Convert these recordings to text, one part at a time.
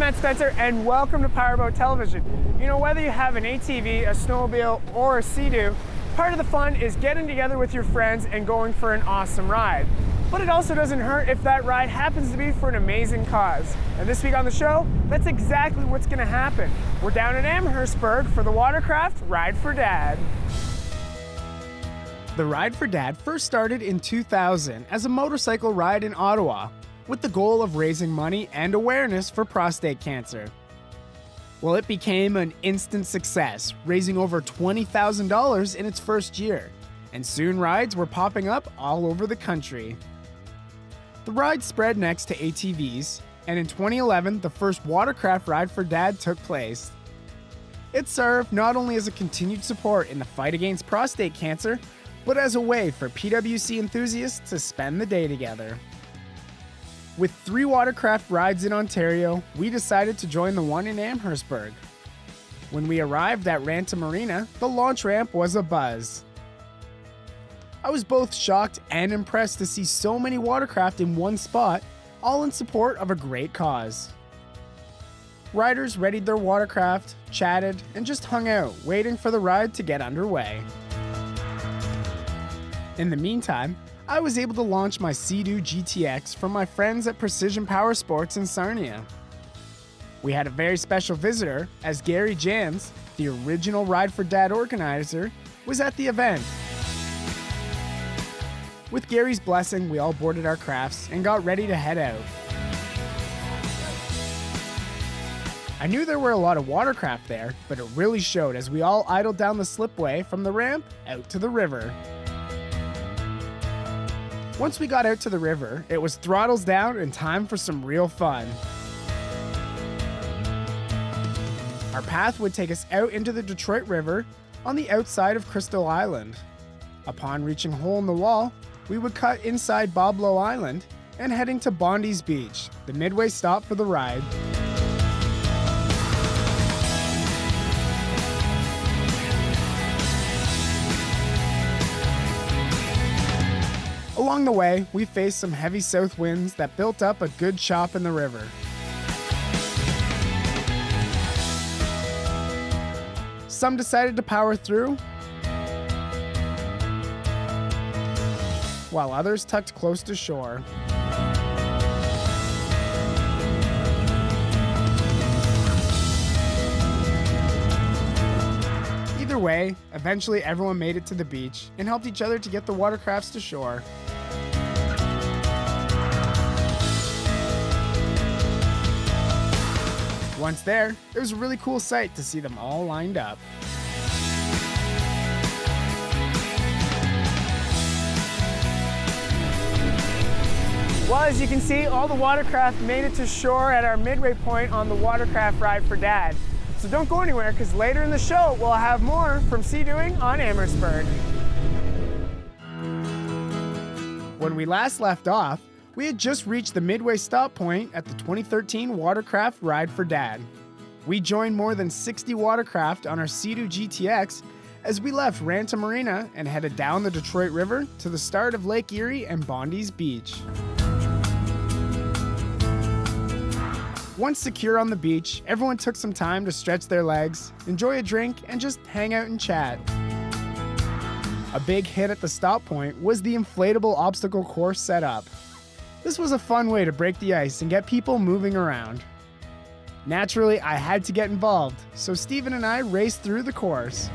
Matt Spencer, and welcome to PowerBoat Television. You know, whether you have an ATV, a snowmobile, or a Sea-Doo, part of the fun is getting together with your friends and going for an awesome ride. But it also doesn't hurt if that ride happens to be for an amazing cause. And this week on the show, that's exactly what's going to happen. We're down in Amherstberg for the watercraft Ride for Dad. The Ride for Dad first started in 2000 as a motorcycle ride in Ottawa, with the goal of raising money and awareness for prostate cancer. Well, it became an instant success, raising over $20,000 in its first year, and soon rides were popping up all over the country. The ride spread next to ATVs, and in 2011, the first watercraft Ride for Dad took place. It served not only as a continued support in the fight against prostate cancer, but as a way for PWC enthusiasts to spend the day together. With 3 watercraft rides in Ontario, we decided to join the one in Amherstberg. When we arrived at Ranta Marina, the launch ramp was a buzz. I was both shocked and impressed to see so many watercraft in one spot, all in support of a great cause. Riders readied their watercraft, chatted, and just hung out, waiting for the ride to get underway. In the meantime, I was able to launch my Sea-Doo GTX from my friends at Precision Powersports in Sarnia. We had a very special visitor, as Gary Jans, the original Ride for Dad organizer, was at the event. With Gary's blessing, we all boarded our crafts and got ready to head out. I knew there were a lot of watercraft there, but it really showed as we all idled down the slipway from the ramp out to the river. Once we got out to the river, it was throttles down and time for some real fun. Our path would take us out into the Detroit River on the outside of Crystal Island. Upon reaching Hole in the Wall, we would cut inside Boblo Island and heading to Bondi's Beach, the midway stop for the ride. Along the way, we faced some heavy south winds that built up a good chop in the river. Some decided to power through, while others tucked close to shore. Either way, eventually everyone made it to the beach and helped each other to get the watercrafts to shore. Once there, it was a really cool sight to see them all lined up. Well, as you can see, all the watercraft made it to shore at our midway point on the watercraft Ride for Dad. So don't go anywhere, because later in the show, we'll have more from Sea-Dooing on Amherstberg. When we last left off, we had just reached the midway stop point at the 2013 watercraft Ride for Dad. We joined more than 60 watercraft on our Sea-Doo GTX as we left Ranta Marina and headed down the Detroit River to the start of Lake Erie and Bondi's Beach. Once secure on the beach, everyone took some time to stretch their legs, enjoy a drink, and just hang out and chat. A big hit at the stop point was the inflatable obstacle course set up. This was a fun way to break the ice and get people moving around. Naturally, I had to get involved, so Steven and I raced through the course.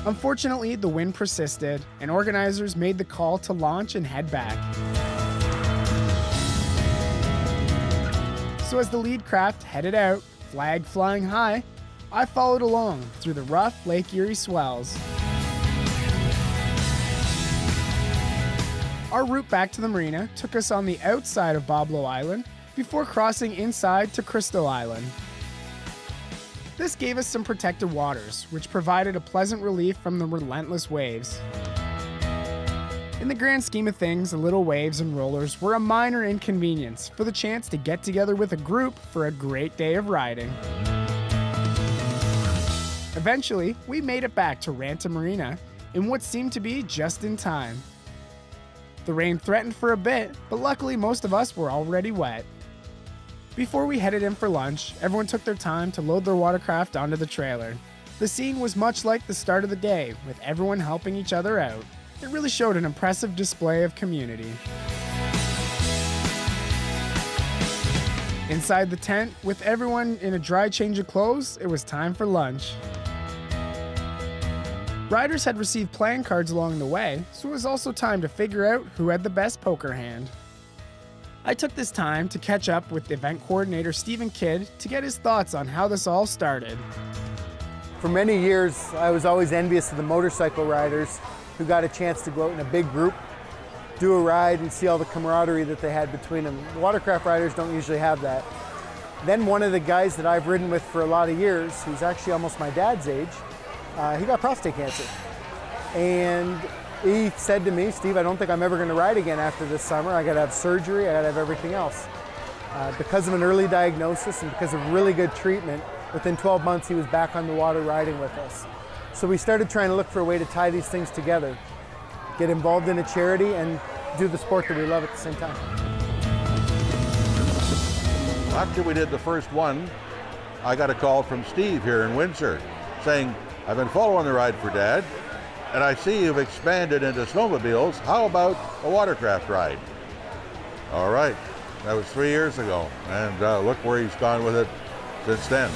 Unfortunately, the wind persisted, and organizers made the call to launch and head back. So as the lead craft headed out, flag flying high, I followed along through the rough Lake Erie swells. Our route back to the marina took us on the outside of Boblo Island before crossing inside to Crystal Island. This gave us some protected waters, which provided a pleasant relief from the relentless waves. In the grand scheme of things, the little waves and rollers were a minor inconvenience for the chance to get together with a group for a great day of riding. Eventually, we made it back to Ranta Marina in what seemed to be just in time. The rain threatened for a bit, but luckily most of us were already wet. Before we headed in for lunch, everyone took their time to load their watercraft onto the trailer. The scene was much like the start of the day, with everyone helping each other out. It really showed an impressive display of community. Inside the tent, with everyone in a dry change of clothes, it was time for lunch. Riders had received playing cards along the way, so it was also time to figure out who had the best poker hand. I took this time to catch up with event coordinator Stephen Kidd to get his thoughts on how this all started. For many years, I was always envious of the motorcycle riders who got a chance to go out in a big group, do a ride, and see all the camaraderie that they had between them. Watercraft riders don't usually have that. Then one of the guys that I've ridden with for a lot of years, who's actually almost my dad's age, he got prostate cancer. And he said to me, "Steve, I don't think I'm ever going to ride again after this summer. I got to have surgery, I got to have everything else." Because of an early diagnosis and because of really good treatment, within 12 months he was back on the water riding with us. So we started trying to look for a way to tie these things together, get involved in a charity and do the sport that we love at the same time. After we did the first one, I got a call from Steve here in Windsor saying, "I've been following the Ride for Dad, and I see you've expanded into snowmobiles. How about a watercraft ride?" All right, that was 3 years ago, and look where he's gone with it since then.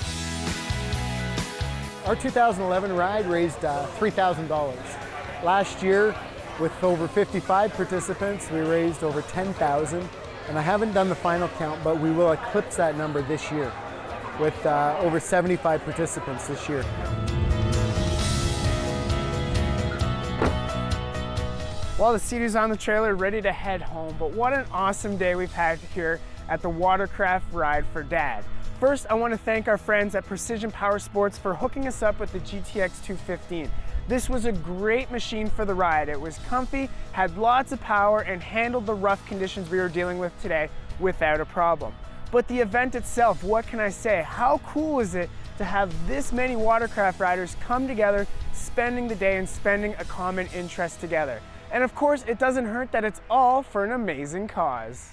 Our 2011 ride raised $3,000. Last year, with over 55 participants, we raised over $10,000, and I haven't done the final count, but we will eclipse that number this year with over 75 participants this year. Well, the seat is on the trailer, ready to head home, but what an awesome day we've had here at the Watercraft Ride for Dad. First, I want to thank our friends at Precision Power Sports for hooking us up with the GTX 215. This was a great machine for the ride. It was comfy, had lots of power, and handled the rough conditions we were dealing with today without a problem. But the event itself, what can I say? How cool is it to have this many watercraft riders come together, spending the day and spending a common interest together? And of course, it doesn't hurt that it's all for an amazing cause.